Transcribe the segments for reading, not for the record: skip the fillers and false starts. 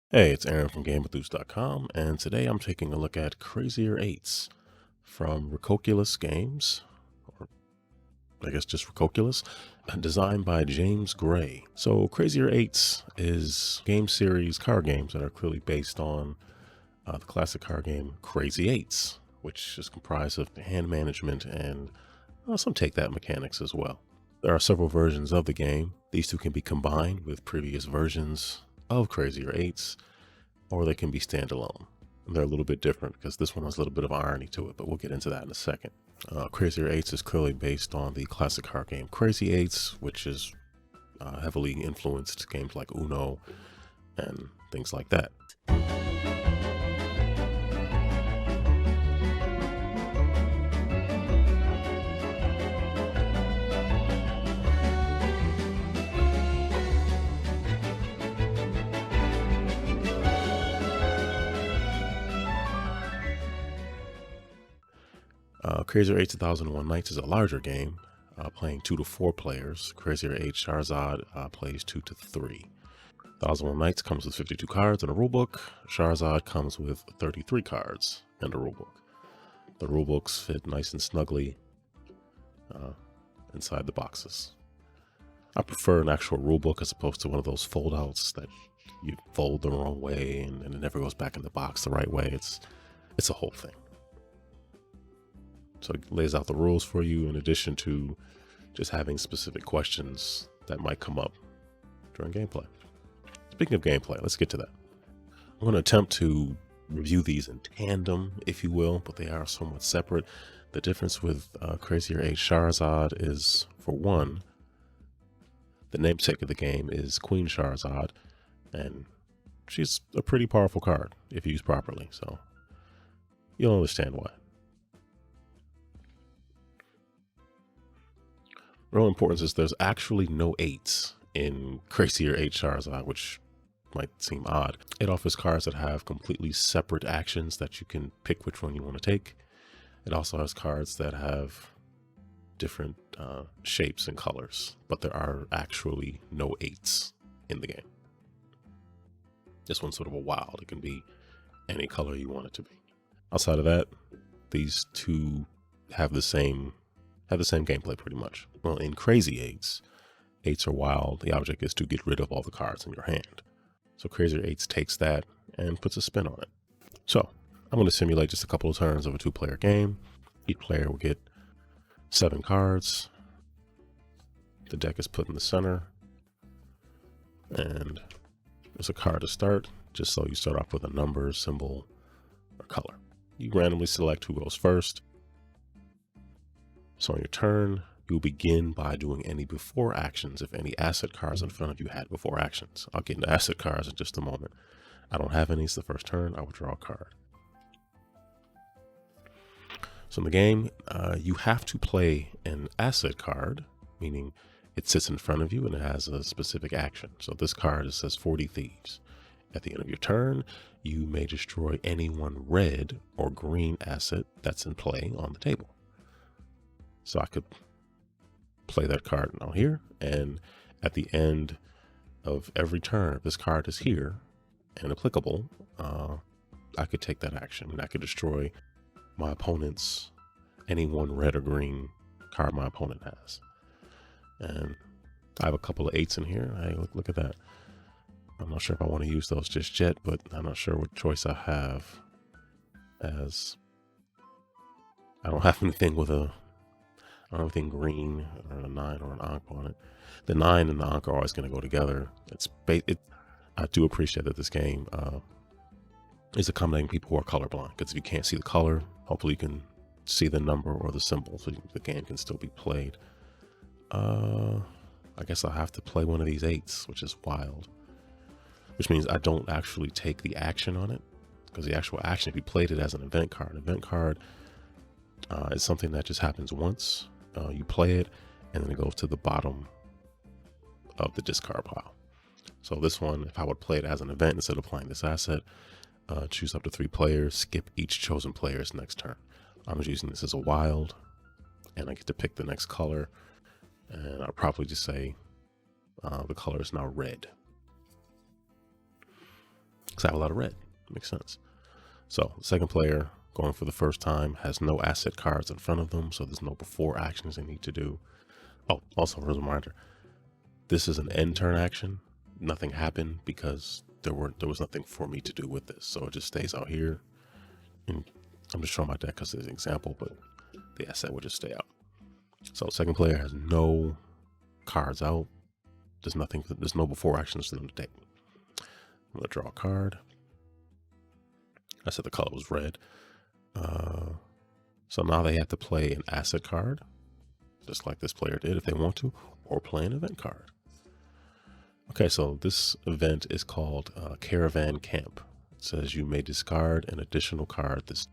Hey, it's Aaron from GameWithThurs.com, and today I'm taking a look at Crazier 8s from Recoculous Games, or I guess just Recoculous, designed by James Gray. So Crazier 8s is game series card games that are clearly based on the classic card game Crazy 8s, which is comprised of hand management and some take-that mechanics as well. There are several versions of the game. These two can be combined with previous versions of Crazier 8s, or they can be standalone. They're a little bit different because this one has a little bit of irony to it, but we'll get into that in a second. Crazier 8s is clearly based on the classic card game Crazy 8s, which is heavily influenced games like Uno and things like that. Crazier 8 2001 Nights is a larger game, playing 2 to 4 players. Crazier 8 Shahrzad plays 2 to 3. 2001 Nights comes with 52 cards and a rulebook. Shahrzad comes with 33 cards and a rulebook. The rulebooks fit nice and snugly inside the boxes. I prefer an actual rulebook as opposed to one of those fold-outs that you fold the wrong way and it never goes back in the box the right way. It's a whole thing. So it lays out the rules for you in addition to just having specific questions that might come up during gameplay. Speaking of gameplay, let's get to that. I'm going to attempt to review these in tandem, if you will, but they are somewhat separate. The difference with Crazier 8 Shahrzad is, for one, the namesake of the game is Queen Shahrzad, and she's a pretty powerful card if used properly, so you'll understand why. Real importance is there's actually no 8s in Crazier 8 Shahrzad, which might seem odd. It offers cards that have completely separate actions that you can pick which one you want to take. It also has cards that have different shapes and colors, but there are actually no 8s in the game. This one's sort of a wild. It can be any color you want it to be. Outside of that, these two have the same gameplay pretty much. Well, in Crazy 8s are wild. The object is to get rid of all the cards in your hand. So Crazier 8s takes that and puts a spin on it. So I'm going to simulate just a couple of turns of a 2-player game. Each player will get 7 cards. The deck is put in the center. And there's a card to start, just so you start off with a number, symbol, or color. You randomly select who goes first. So on your turn, you'll begin by doing any before actions if any asset cards in front of you had before actions. I'll get into asset cards in just a moment. I don't have any. It's the first turn. I will draw a card. So in the game, you have to play an asset card, meaning it sits in front of you and it has a specific action. So this card says 40 Thieves. At the end of your turn, you may destroy any one red or green asset that's in play on the table. So I could play that card now here, and at the end of every turn, if this card is here and applicable, I could take that action and I could destroy my opponent's any one red or green card my opponent has. And I have a couple of 8s in here. Hey, look at that. I'm not sure if I want to use those just yet, but I'm not sure what choice I have, as I don't have anything with anything green or a 9 or an Ankh on it. The 9 and the Ankh are always going to go together. I do appreciate that this game is accommodating people who are colorblind, because if you can't see the color, hopefully you can see the number or the symbol, so the game can still be played. I guess I'll have to play one of these 8s, which is wild. Which means I don't actually take the action on it, because the actual action, if you played it as an event card is something that just happens once. You play it, and then it goes to the bottom of the discard pile. So this one, if I would play it as an event instead of playing this asset, choose up to 3 players, skip each chosen player's next turn. I'm just using this as a wild, and I get to pick the next color, and I'll probably just say the color is now red. because I have a lot of red. Makes sense. So the second player going for the first time has no asset cards in front of them, so there's no before actions they need to do. Oh, also as a reminder, this is an end turn action. Nothing happened because there was nothing for me to do with this, so it just stays out here. And I'm just showing my deck because it's an example, but the asset would just stay out. So second player has no cards out. There's nothing. There's no before actions for them to take. I'm gonna draw a card. I said the color was red. So now they have to play an asset card, just like this player did if they want to, or play an event card. Okay, so this event is called Caravan Camp. It says you may discard an additional card this.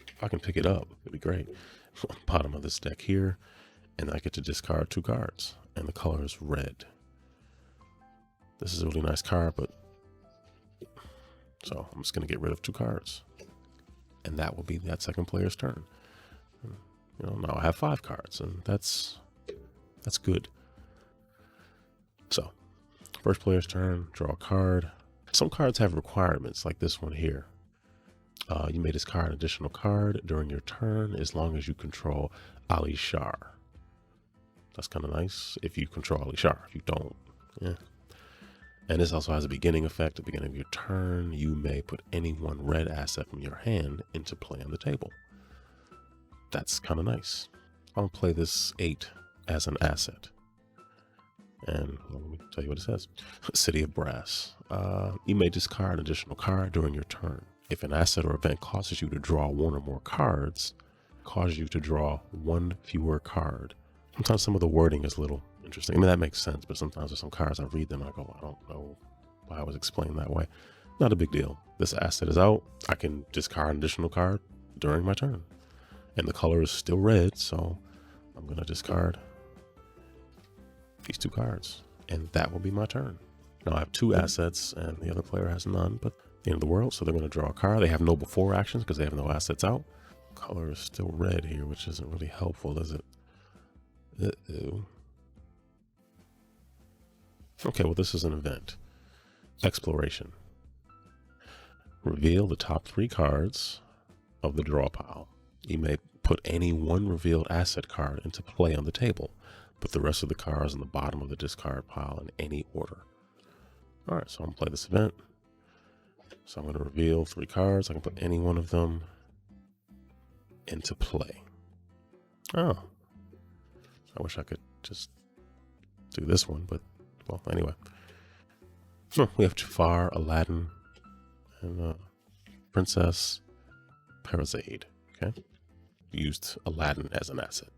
If I can pick it up, it'd be great. Bottom of this deck here, and I get to discard 2 cards, and the color is red. This is a really nice card, but so I'm just gonna get rid of 2 cards, and that will be that second player's turn. You know, now I have 5 cards, and that's good. So first player's turn, draw a card. Some cards have requirements, like this one here. You may discard an additional card during your turn as long as you control Ali Shar. That's kind of nice if you control Ali Shar. If you don't, yeah. And this also has a beginning effect. At the beginning of your turn, you may put any one red asset from your hand into play on the table. That's kind of nice. I'll play this 8 as an asset. And let me tell you what it says. City of Brass. You may discard an additional card during your turn. If an asset or event causes you to draw 1 or more cards, causes you to draw 1 fewer card. Sometimes some of the wording is a little interesting. I mean, that makes sense, but sometimes there's some cards I read them and I go, I don't know why it was explained that way. Not a big deal. This asset is out. I can discard an additional card during my turn. And the color is still red, so I'm going to discard these 2 cards. And that will be my turn. Now I have 2 assets and the other player has none, but the end of the world, so they're going to draw a card. They have no before actions because they have no assets out. Color is still red here, which isn't really helpful, is it? Uh-oh. Okay, well, this is an event. Exploration. Reveal the top 3 cards of the draw pile. You may put any one revealed asset card into play on the table. Put the rest of the cards on the bottom of the discard pile in any order. All right, so I'm going to play this event. So I'm going to reveal 3 cards. I can put any one of them into play. Oh, I wish I could just do this one, but well, anyway. We have Jafar, Aladdin, and Princess Parazade. Okay, used Aladdin as an asset.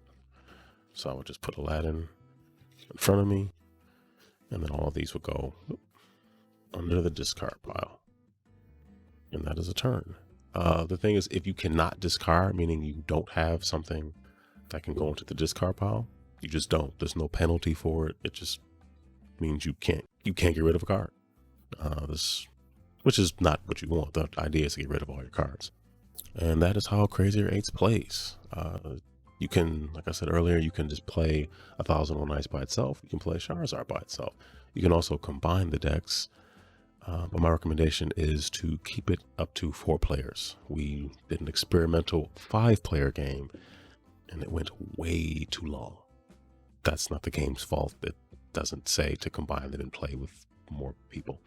So I would just put Aladdin in front of me, and then all of these would go under the discard pile. And that is a turn. The thing is, if you cannot discard, meaning you don't have something that can go into the discard pile, you just don't. There's no penalty for it. It just means you can't get rid of a card. Which is not what you want. The idea is to get rid of all your cards. And that is how Crazier 8 plays. You can, like I said earlier, you can just play 1001 Nights by itself. You can play Shahrzad by itself. You can also combine the decks. But my recommendation is to keep it up to 4 players. We did an experimental 5-player game, and it went way too long. That's not the game's fault. It doesn't say to combine it and play with more people.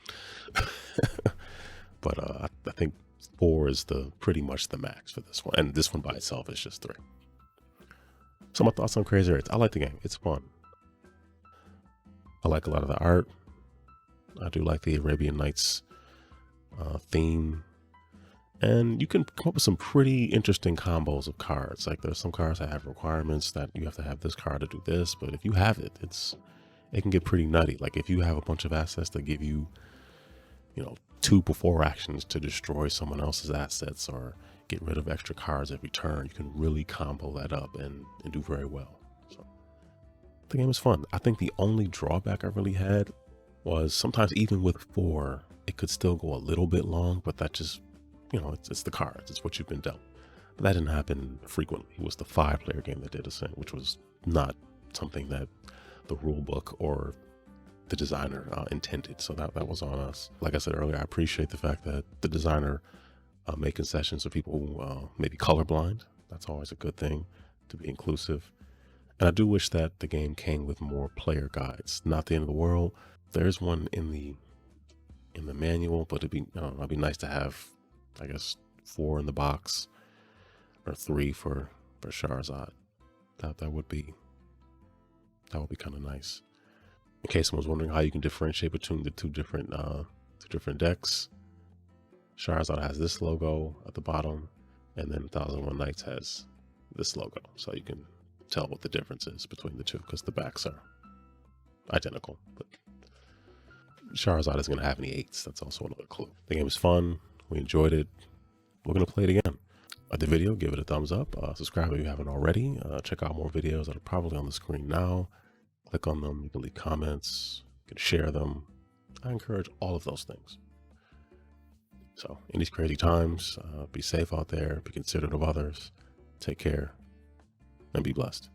But I think 4 is pretty much the max for this one. And this one by itself is just 3. So my thoughts on Crazier 8. I like the game. It's fun. I like a lot of the art. I do like the Arabian Nights theme. And you can come up with some pretty interesting combos of cards. Like there's some cards that have requirements that you have to have this card to do this. But if you have it, it can get pretty nutty. Like if you have a bunch of assets that give you, 2 before actions to destroy someone else's assets or get rid of extra cards every turn, you can really combo that up and do very well. So the game is fun. I think the only drawback I really had was sometimes even with 4, it could still go a little bit long, but that just, it's the cards. It's what you've been dealt. That didn't happen frequently. It was the 5-player game that did Ascent, which was not something that the rule book or the designer intended. So that was on us. Like I said earlier, I appreciate the fact that the designer made concessions for people who may be colorblind. That's always a good thing, to be inclusive. And I do wish that the game came with more player guides. Not the end of the world. There's one in the manual, but it'd be nice to have, I guess, 4 in the box or 3 for Shahrzad. That would be kind of nice. In case someone's wondering how you can differentiate between the two different decks, Shahrzad has this logo at the bottom, and then 1001 Nights has this logo, so you can tell what the difference is between the two because the backs are identical. But Shahrzad isn't going to have any 8s. That's also another clue. The game is fun. We enjoyed it. We're going to play it again. The video, give it a thumbs up. Subscribe if you haven't already. Check out more videos that are probably on the screen now. Click on them. You can leave comments. You can share them. I encourage all of those things. So in these crazy times, be safe out there. Be considerate of others. Take care and be blessed.